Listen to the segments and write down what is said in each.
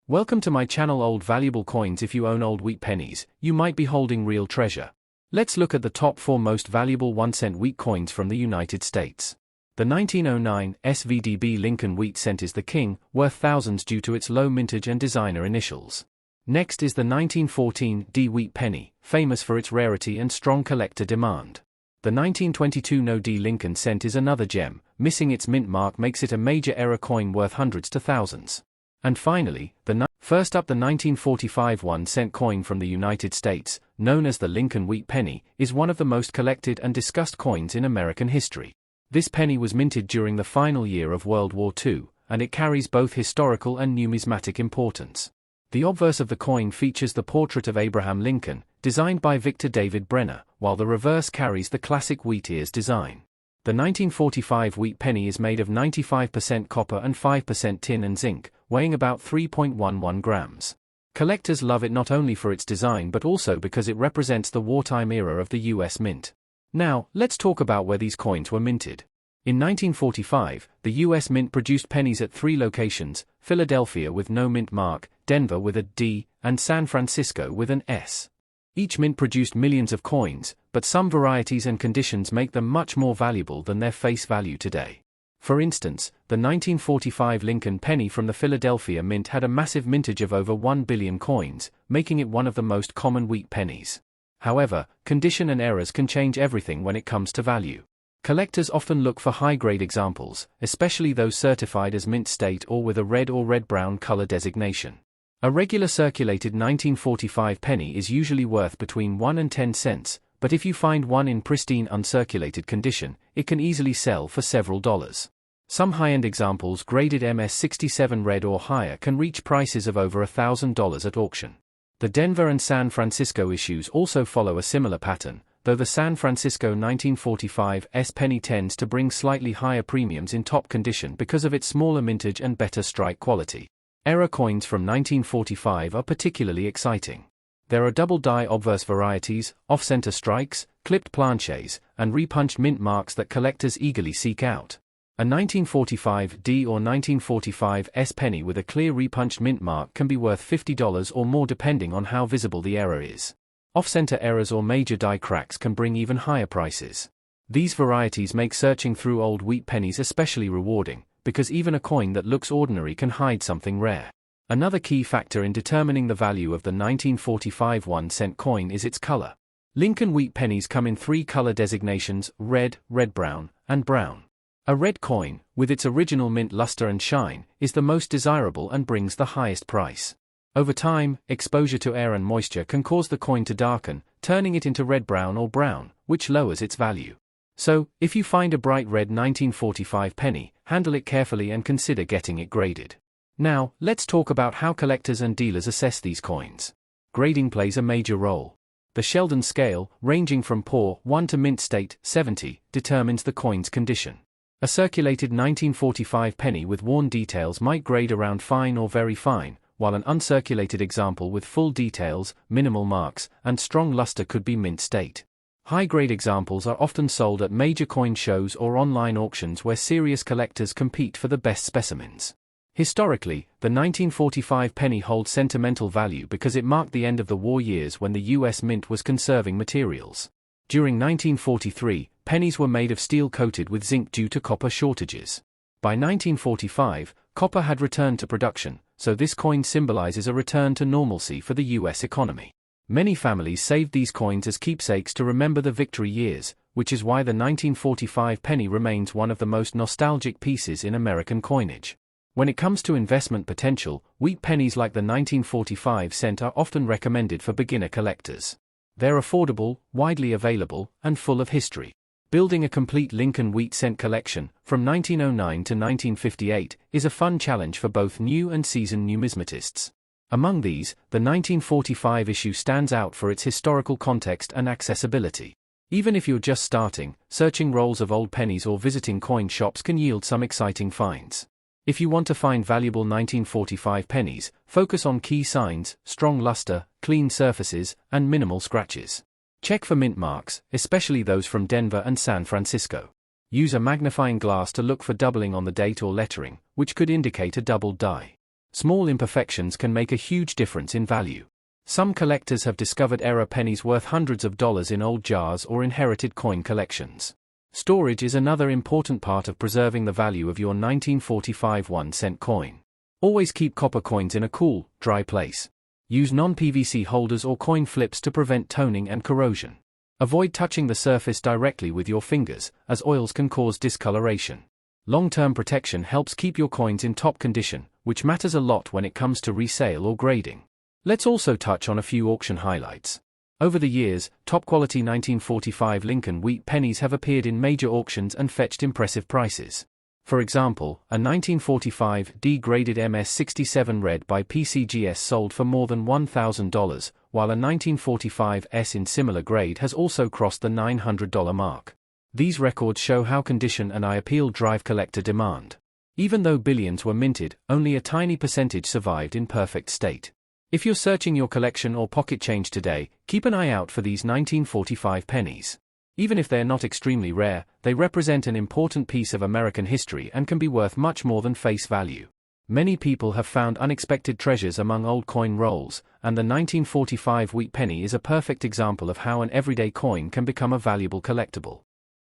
Welcome to my channel Old Valuable Coins. If you own old wheat pennies, you might be holding real treasure. Let's look at the top 4 most valuable 1-cent wheat coins from the United States. The 1909 SVDB Lincoln wheat cent is the king, worth thousands due to its low mintage and designer initials. Next is the 1914 D wheat penny, famous for its rarity and strong collector demand. The 1922 No D Lincoln cent is another gem. Missing its mint mark makes it a major error coin worth hundreds to thousands. And finally, first up, the 1945 1-cent coin from the United States, known as the Lincoln wheat penny, is one of the most collected and discussed coins in American history. This penny was minted during the final year of World War II, and it carries both historical and numismatic importance. The obverse of the coin features the portrait of Abraham Lincoln, designed by Victor David Brenner, while the reverse carries the classic wheat ears design. The 1945 wheat penny is made of 95% copper and 5% tin and zinc, weighing about 3.11 grams. Collectors love it not only for its design but also because it represents the wartime era of the US Mint. Now, let's talk about where these coins were minted. In 1945, the US Mint produced pennies at 3 locations: Philadelphia with no mint mark, Denver with a D, and San Francisco with an S. Each mint produced millions of coins, but some varieties and conditions make them much more valuable than their face value today. For instance, the 1945 Lincoln penny from the Philadelphia Mint had a massive mintage of over 1 billion coins, making it one of the most common wheat pennies. However, condition and errors can change everything when it comes to value. Collectors often look for high-grade examples, especially those certified as mint state or with a red or red-brown color designation. A regular circulated 1945 penny is usually worth between 1 and 10 cents, but if you find one in pristine uncirculated condition, it can easily sell for several dollars. Some high-end examples graded MS-67 red or higher can reach prices of over $1,000 at auction. The Denver and San Francisco issues also follow a similar pattern, though the San Francisco 1945 S penny tends to bring slightly higher premiums in top condition because of its smaller mintage and better strike quality. Error coins from 1945 are particularly exciting. There are double-die obverse varieties, off-center strikes, clipped planches, and repunched mint marks that collectors eagerly seek out. A 1945 D or 1945 S penny with a clear repunched mint mark can be worth $50 or more depending on how visible the error is. Off-center errors or major die cracks can bring even higher prices. These varieties make searching through old wheat pennies especially rewarding, because even a coin that looks ordinary can hide something rare. Another key factor in determining the value of the 1945 1-cent coin is its color. Lincoln wheat pennies come in 3 color designations: red, red-brown, and brown. A red coin, with its original mint luster and shine, is the most desirable and brings the highest price. Over time, exposure to air and moisture can cause the coin to darken, turning it into red-brown or brown, which lowers its value. So, if you find a bright red 1945 penny, handle it carefully and consider getting it graded. Now, let's talk about how collectors and dealers assess these coins. Grading plays a major role. The Sheldon scale, ranging from poor 1 to mint state 70, determines the coin's condition. A circulated 1945 penny with worn details might grade around fine or very fine, while an uncirculated example with full details, minimal marks, and strong luster could be mint state. High-grade examples are often sold at major coin shows or online auctions where serious collectors compete for the best specimens. Historically, the 1945 penny holds sentimental value because it marked the end of the war years when the US Mint was conserving materials. During 1943, pennies were made of steel coated with zinc due to copper shortages. By 1945, copper had returned to production, so this coin symbolizes a return to normalcy for the US economy. Many families saved these coins as keepsakes to remember the victory years, which is why the 1945 penny remains one of the most nostalgic pieces in American coinage. When it comes to investment potential, wheat pennies like the 1945 cent are often recommended for beginner collectors. They're affordable, widely available, and full of history. Building a complete Lincoln wheat cent collection, from 1909 to 1958, is a fun challenge for both new and seasoned numismatists. Among these, the 1945 issue stands out for its historical context and accessibility. Even if you're just starting, searching rolls of old pennies or visiting coin shops can yield some exciting finds. If you want to find valuable 1945 pennies, focus on key signs, strong luster, clean surfaces, and minimal scratches. Check for mint marks, especially those from Denver and San Francisco. Use a magnifying glass to look for doubling on the date or lettering, which could indicate a doubled die. Small imperfections can make a huge difference in value. Some collectors have discovered error pennies worth hundreds of dollars in old jars or inherited coin collections. Storage is another important part of preserving the value of your 1945 1-cent coin. Always keep copper coins in a cool, dry place. Use non-PVC holders or coin flips to prevent toning and corrosion. Avoid touching the surface directly with your fingers, as oils can cause discoloration. Long-term protection helps keep your coins in top condition, which matters a lot when it comes to resale or grading. Let's also touch on a few auction highlights. Over the years, top-quality 1945 Lincoln wheat pennies have appeared in major auctions and fetched impressive prices. For example, a 1945 D-graded MS-67 red by PCGS sold for more than $1,000, while a 1945 S in similar grade has also crossed the $900 mark. These records show how condition and eye appeal drive collector demand. Even though billions were minted, only a tiny percentage survived in perfect state. If you're searching your collection or pocket change today, keep an eye out for these 1945 pennies. Even if they're not extremely rare, they represent an important piece of American history and can be worth much more than face value. Many people have found unexpected treasures among old coin rolls, and the 1945 wheat penny is a perfect example of how an everyday coin can become a valuable collectible.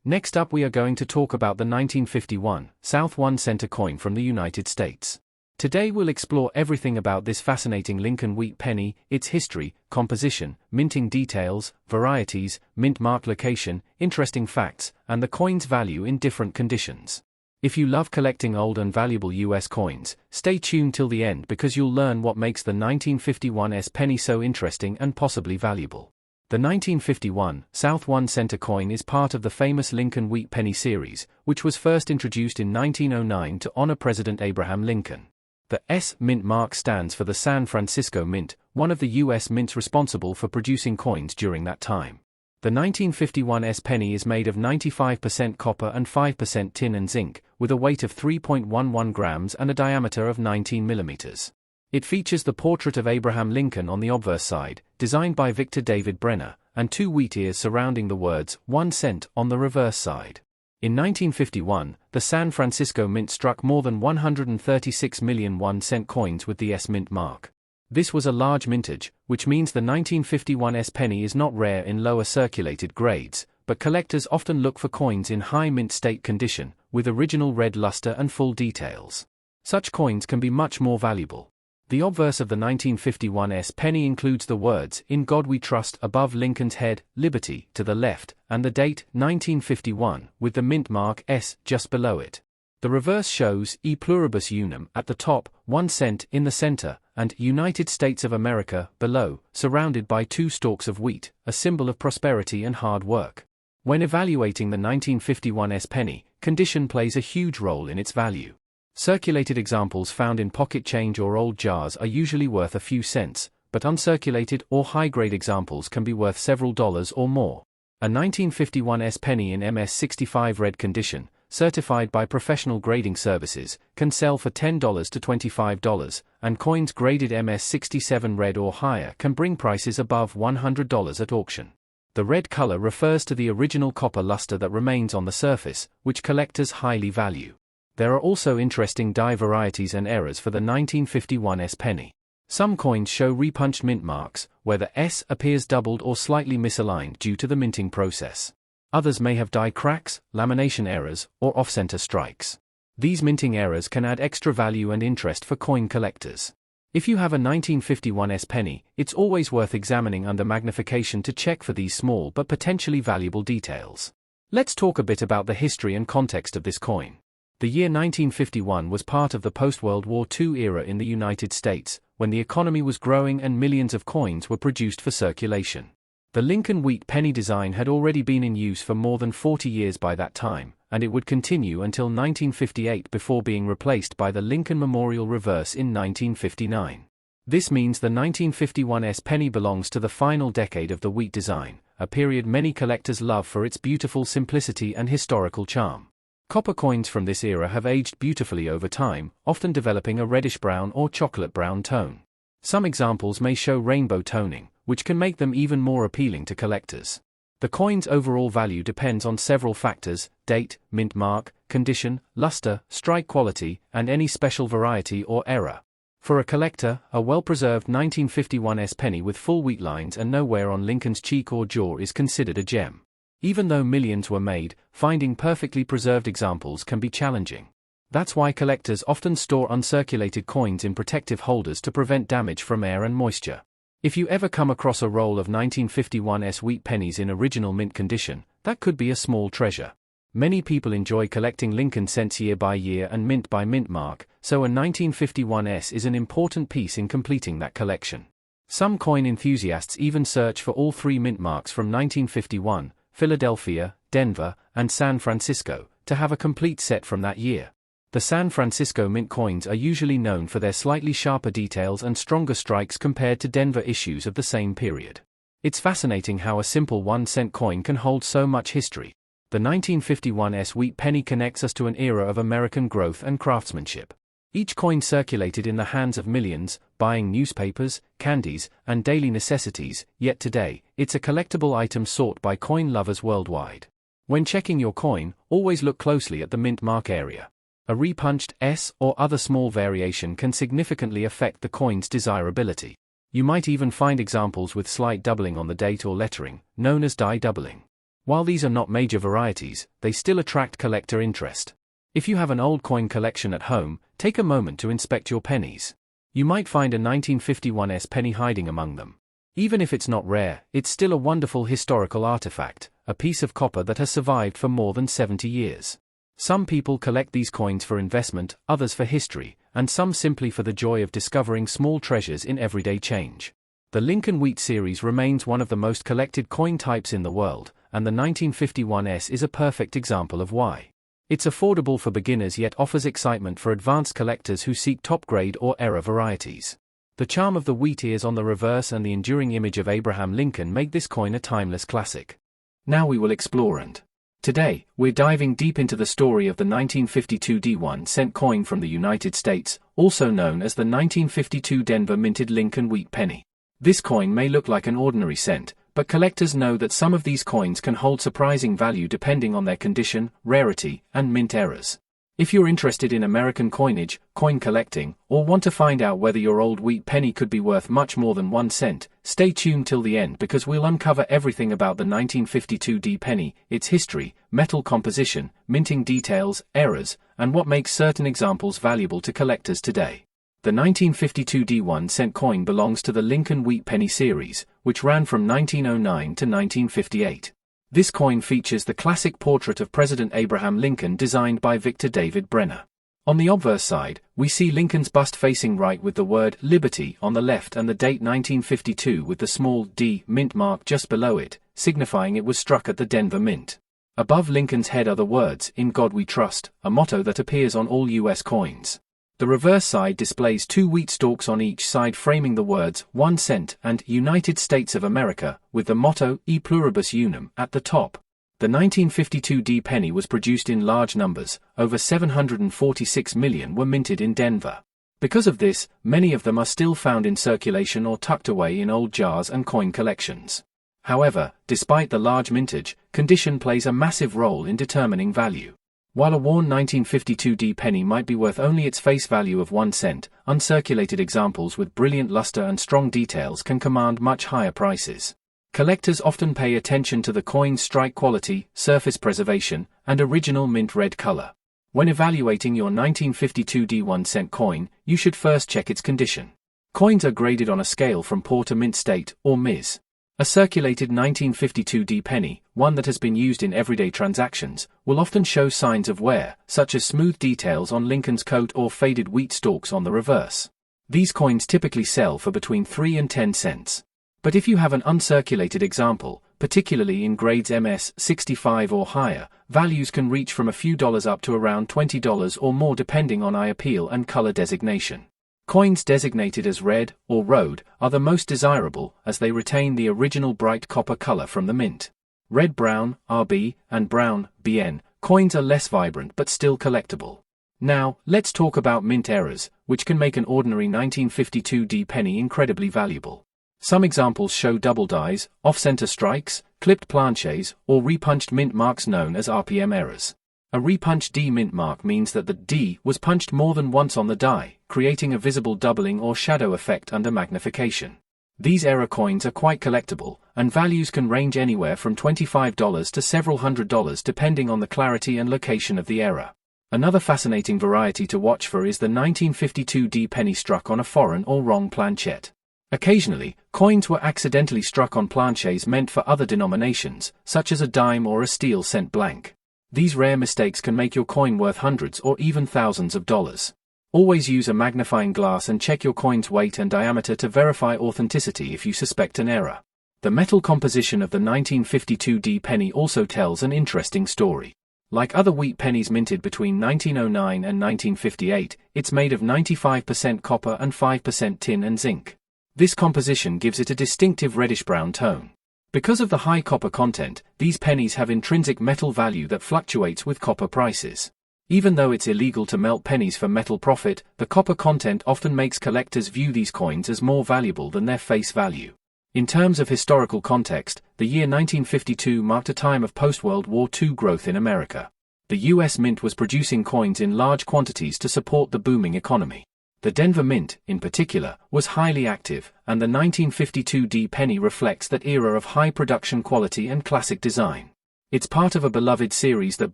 Next up, we are going to talk about the 1951 South 1-cent coin from the United States. Today we'll explore everything about this fascinating Lincoln wheat penny, its history, composition, minting details, varieties, mint mark location, interesting facts, and the coin's value in different conditions. If you love collecting old and valuable US coins, stay tuned till the end because you'll learn what makes the 1951 penny so interesting and possibly valuable. The 1951 South 1-cent coin is part of the famous Lincoln wheat penny series, which was first introduced in 1909 to honor President Abraham Lincoln. The S mint mark stands for the San Francisco Mint, one of the U.S. mints responsible for producing coins during that time. The 1951 penny is made of 95% copper and 5% tin and zinc, with a weight of 3.11 grams and a diameter of 19 millimeters. It features the portrait of Abraham Lincoln on the obverse side, designed by Victor David Brenner, and two wheat ears surrounding the words 1 cent on the reverse side. In 1951, the San Francisco Mint struck more than 136 million 1-cent coins with the S mint mark. This was a large mintage, which means the 1951 penny is not rare in lower circulated grades, but collectors often look for coins in high mint state condition, with original red luster and full details. Such coins can be much more valuable. The obverse of the 1951 penny includes the words, "In God We Trust" above Lincoln's head, "Liberty" to the left, and the date, 1951, with the mint mark S just below it. The reverse shows E pluribus unum at the top, 1 cent in the center, and United States of America below, surrounded by two stalks of wheat, a symbol of prosperity and hard work. When evaluating the 1951 penny, condition plays a huge role in its value. Circulated examples found in pocket change or old jars are usually worth a few cents, but uncirculated or high-grade examples can be worth several dollars or more. A 1951 penny in MS-65 red condition, certified by professional grading services, can sell for $10 to $25, and coins graded MS-67 red or higher can bring prices above $100 at auction. The red color refers to the original copper luster that remains on the surface, which collectors highly value. There are also interesting die varieties and errors for the 1951 penny. Some coins show repunched mint marks, where the S appears doubled or slightly misaligned due to the minting process. Others may have die cracks, lamination errors, or off-center strikes. These minting errors can add extra value and interest for coin collectors. If you have a 1951 penny, it's always worth examining under magnification to check for these small but potentially valuable details. Let's talk a bit about the history and context of this coin. The year 1951 was part of the post-World War II era in the United States, when the economy was growing and millions of coins were produced for circulation. The Lincoln wheat penny design had already been in use for more than 40 years by that time, and it would continue until 1958 before being replaced by the Lincoln Memorial Reverse in 1959. This means the 1951 penny belongs to the final decade of the wheat design, a period many collectors love for its beautiful simplicity and historical charm. Copper coins from this era have aged beautifully over time, often developing a reddish-brown or chocolate-brown tone. Some examples may show rainbow toning, which can make them even more appealing to collectors. The coin's overall value depends on several factors: date, mint mark, condition, luster, strike quality, and any special variety or error. For a collector, a well-preserved 1951 penny with full wheat lines and no wear on Lincoln's cheek or jaw is considered a gem. Even though millions were made, finding perfectly preserved examples can be challenging. That's why collectors often store uncirculated coins in protective holders to prevent damage from air and moisture. If you ever come across a roll of 1951 wheat pennies in original mint condition, that could be a small treasure. Many people enjoy collecting Lincoln cents year by year and mint by mint mark, so a 1951 is an important piece in completing that collection. Some coin enthusiasts even search for all three mint marks from 1951, Philadelphia, Denver, and San Francisco, to have a complete set from that year. The San Francisco mint coins are usually known for their slightly sharper details and stronger strikes compared to Denver issues of the same period. It's fascinating how a simple 1-cent coin can hold so much history. The 1951 wheat penny connects us to an era of American growth and craftsmanship. Each coin circulated in the hands of millions, buying newspapers, candies, and daily necessities, yet today, it's a collectible item sought by coin lovers worldwide. When checking your coin, always look closely at the mint mark area. A repunched S or other small variation can significantly affect the coin's desirability. You might even find examples with slight doubling on the date or lettering, known as die doubling. While these are not major varieties, they still attract collector interest. If you have an old coin collection at home, take a moment to inspect your pennies. You might find a 1951 penny hiding among them. Even if it's not rare, it's still a wonderful historical artifact, a piece of copper that has survived for more than 70 years. Some people collect these coins for investment, others for history, and some simply for the joy of discovering small treasures in everyday change. The Lincoln Wheat series remains one of the most collected coin types in the world, and the 1951 is a perfect example of why. It's affordable for beginners yet offers excitement for advanced collectors who seek top-grade or era varieties. The charm of the wheat ears on the reverse and the enduring image of Abraham Lincoln make this coin a timeless classic. Now we will explore and today, we're diving deep into the story of the 1952 1-cent coin from the United States, also known as the 1952 Denver minted Lincoln Wheat penny. This coin may look like an ordinary cent, but collectors know that some of these coins can hold surprising value depending on their condition, rarity, and mint eras. If you're interested in American coinage, coin collecting, or want to find out whether your old wheat penny could be worth much more than 1 cent, stay tuned till the end because we'll uncover everything about the 1952 penny, its history, metal composition, minting details, eras, and what makes certain examples valuable to collectors today. The 1952 1-cent coin belongs to the Lincoln Wheat penny series, which ran from 1909 to 1958. This coin features the classic portrait of President Abraham Lincoln designed by Victor David Brenner. On the obverse side, we see Lincoln's bust facing right with the word Liberty on the left and the date 1952 with the small D mint mark just below it, signifying it was struck at the Denver Mint. Above Lincoln's head are the words, "In God We Trust," a motto that appears on all U.S. coins. The reverse side displays 2 wheat stalks on each side framing the words 1 cent and United States of America, with the motto E pluribus unum at the top. The 1952 penny was produced in large numbers, over 746 million were minted in Denver. Because of this, many of them are still found in circulation or tucked away in old jars and coin collections. However, despite the large mintage, condition plays a massive role in determining value. While a worn 1952 penny might be worth only its face value of 1 cent, uncirculated examples with brilliant luster and strong details can command much higher prices. Collectors often pay attention to the coin's strike quality, surface preservation, and original mint red color. When evaluating your 1952 1-cent coin, you should first check its condition. Coins are graded on a scale from poor to mint state, or MIS. A circulated 1952 penny, one that has been used in everyday transactions, will often show signs of wear, such as smooth details on Lincoln's coat or faded wheat stalks on the reverse. These coins typically sell for between 3 and 10 cents. But if you have an uncirculated example, particularly in grades MS 65 or higher, values can reach from a few dollars up to around $20 or more depending on eye appeal and color designation. Coins designated as red or rhode are the most desirable as they retain the original bright copper color from the mint. Red-brown, RB, and brown, BN, coins are less vibrant but still collectible. Now, let's talk about mint eras, which can make an ordinary 1952 penny incredibly valuable. Some examples show double dies, off-center strikes, clipped planches, or repunched mint marks known as RPM errors. A repunched D mint mark means that the D was punched more than once on the die, creating a visible doubling or shadow effect under magnification. These era coins are quite collectible, and values can range anywhere from $25 to several $100s depending on the clarity and location of the era. Another fascinating variety to watch for is the 1952 D penny struck on a foreign or wrong planchette. Occasionally, coins were accidentally struck on planchets meant for other denominations, such as a dime or a steel cent blank. These rare mistakes can make your coin worth hundreds or even thousands of dollars. Always use a magnifying glass and check your coin's weight and diameter to verify authenticity if you suspect an error. The metal composition of the 1952 D penny also tells an interesting story. Like other wheat pennies minted between 1909 and 1958, it's made of 95% copper and 5% tin and zinc. This composition gives it a distinctive reddish-brown tone. Because of the high copper content, these pennies have intrinsic metal value that fluctuates with copper prices. Even though it's illegal to melt pennies for metal profit, the copper content often makes collectors view these coins as more valuable than their face value. In terms of historical context, the year 1952 marked a time of post-World War II growth in America. The U.S. Mint was producing coins in large quantities to support the booming economy. The Denver Mint, in particular, was highly active, and the 1952 D penny reflects that era of high production quality and classic design. It's part of a beloved series that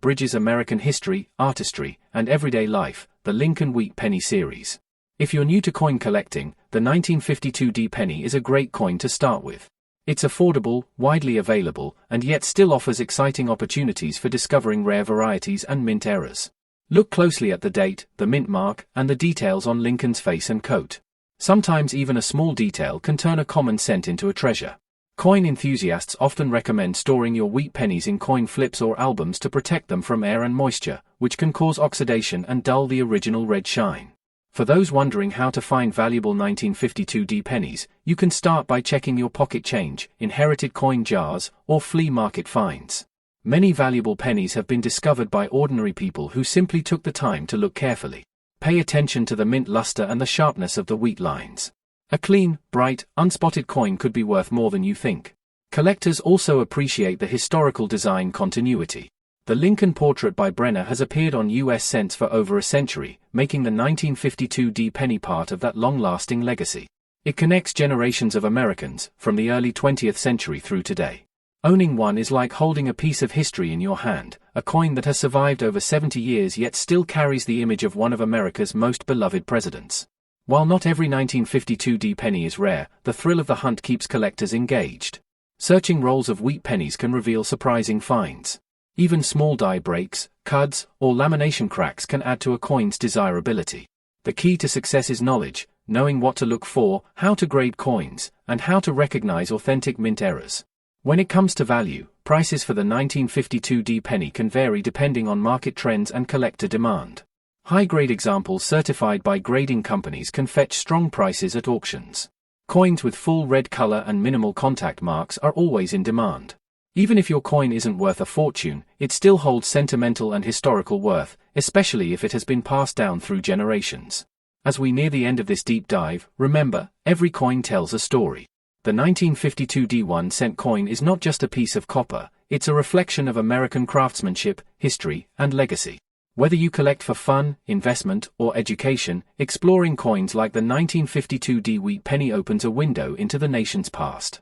bridges American history, artistry, and everyday life, the Lincoln Wheat Penny series. If you're new to coin collecting, the 1952 D penny is a great coin to start with. It's affordable, widely available, and yet still offers exciting opportunities for discovering rare varieties and mint eras. Look closely at the date, the mint mark, and the details on Lincoln's face and coat. Sometimes even a small detail can turn a common cent into a treasure. Coin enthusiasts often recommend storing your wheat pennies in coin flips or albums to protect them from air and moisture, which can cause oxidation and dull the original red shine. For those wondering how to find valuable 1952 D pennies, you can start by checking your pocket change, inherited coin jars, or flea market finds. Many valuable pennies have been discovered by ordinary people who simply took the time to look carefully. Pay attention to the mint luster and the sharpness of the wheat lines. A clean, bright, unspotted coin could be worth more than you think. Collectors also appreciate the historical design continuity. The Lincoln portrait by Brenner has appeared on U.S. cents for over a century, making the 1952 D penny part of that long-lasting legacy. It connects generations of Americans, from the early 20th century through today. Owning one is like holding a piece of history in your hand, a coin that has survived over 70 years yet still carries the image of one of America's most beloved presidents. While not every 1952 D penny is rare, the thrill of the hunt keeps collectors engaged. Searching rolls of wheat pennies can reveal surprising finds. Even small die breaks, cuds, or lamination cracks can add to a coin's desirability. The key to success is knowledge, knowing what to look for, how to grade coins, and how to recognize authentic mint errors. When it comes to value, prices for the 1952 D penny can vary depending on market trends and collector demand. High-grade examples certified by grading companies can fetch strong prices at auctions. Coins with full red color and minimal contact marks are always in demand. Even if your coin isn't worth a fortune, it still holds sentimental and historical worth, especially if it has been passed down through generations. As we near the end of this deep dive, remember, every coin tells a story. The 1952 D 1-cent coin is not just a piece of copper, it's a reflection of American craftsmanship, history, and legacy. Whether you collect for fun, investment, or education, exploring coins like the 1952 D wheat penny opens a window into the nation's past.